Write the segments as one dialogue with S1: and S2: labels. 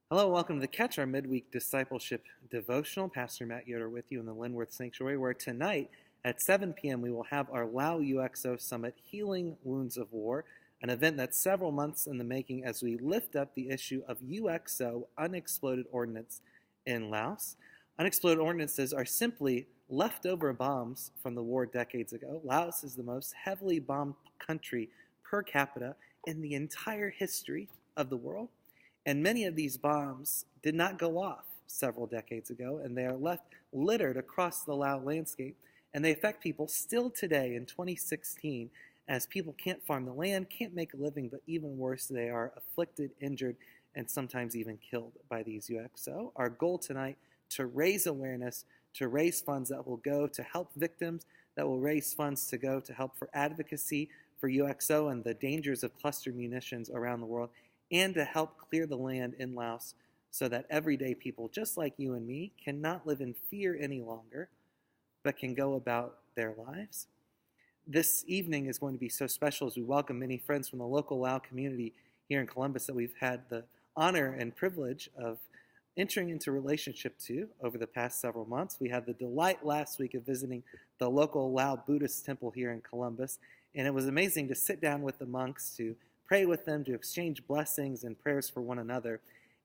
S1: Hello, welcome to the Catch, our midweek discipleship devotional. Pastor Matt Yoder with you in the Linworth Sanctuary, where tonight at 7 p.m. we will have our Lao UXO Summit, Healing Wounds of War, an event that's several months in the making as we lift up the issue of UXO, unexploded ordnance, in Laos. Unexploded ordnances are simply leftover bombs from the war decades ago. Laos is the most heavily bombed country per capita in the entire history of the world. And many of these bombs did not go off several decades ago, and they are left littered across the Lao landscape. And they affect people still today in 2016 as people can't farm the land, can't make a living, but even worse, they are afflicted, injured, and sometimes even killed by these UXO. Our goal tonight, to raise awareness, to raise funds that will go to help victims, that will raise funds to go to help for advocacy for UXO and the dangers of cluster munitions around the world, and to help clear the land in Laos so that everyday people, just like you and me, cannot live in fear any longer, but can go about their lives. This evening is going to be so special as we welcome many friends from the local Lao community here in Columbus that we've had the honor and privilege of entering into relationship to over the past several months. We had the delight last week of visiting the local Lao Buddhist temple here in Columbus, and it was amazing to sit down with the monks, to pray with them, to exchange blessings and prayers for one another,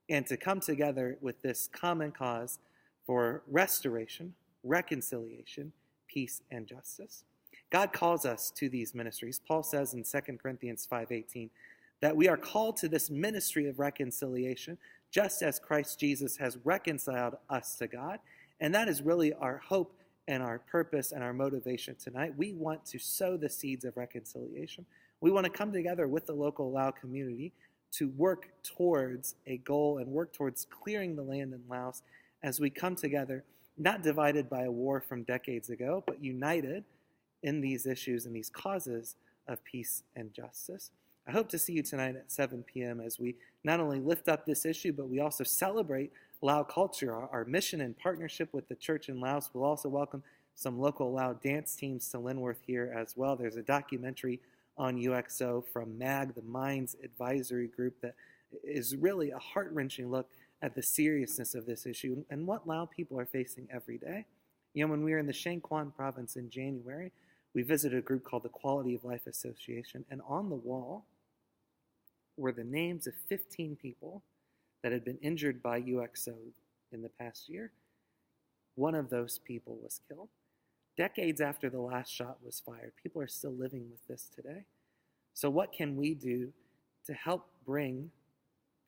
S1: and to come together with this common cause for restoration, reconciliation, peace, and justice. God calls us to these ministries. Paul says in 2 Corinthians 5:18 that we are called to this ministry of reconciliation, just as Christ Jesus has reconciled us to God. And that is really our hope and our purpose and our motivation tonight. We want to sow the seeds of reconciliation. We want to come together with the local Lao community to work towards a goal and work towards clearing the land in Laos as we come together, not divided by a war from decades ago, but united in these issues and these causes of peace and justice. I hope to see you tonight at 7 p.m. as we not only lift up this issue, but we also celebrate Lao culture. Our mission and partnership with the church in Laos will also welcome some local Lao dance teams to Linworth here as well. There's a documentary on UXO from MAG, the Minds Advisory Group, that is really a heart-wrenching look at the seriousness of this issue and what Lao people are facing every day. You know, when we were in the Shangquan province in January, we visited a group called the Quality of Life Association, and on the wall were the names of 15 people that had been injured by UXO in the past year. One of those people was killed. Decades after the last shot was fired, people are still living with this today. So what can we do to help bring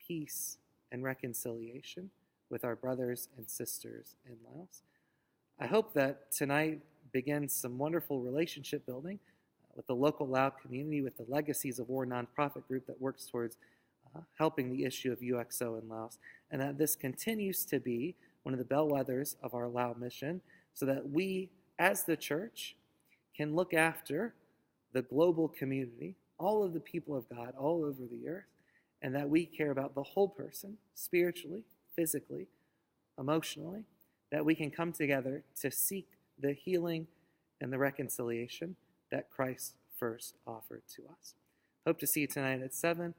S1: peace and reconciliation with our brothers and sisters in Laos? I hope that tonight begins some wonderful relationship building with the local Lao community, with the Legacies of War nonprofit group that works towards helping the issue of UXO in Laos, and that this continues to be one of the bellwethers of our Lao mission, so that we, as the church, can look after the global community, all of the people of God all over the earth, and that we care about the whole person, spiritually, physically, emotionally, that we can come together to seek the healing and the reconciliation that Christ first offered to us. Hope to see you tonight at 7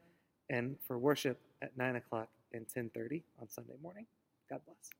S1: and for worship at 9 o'clock and 10:30 on Sunday morning. God bless.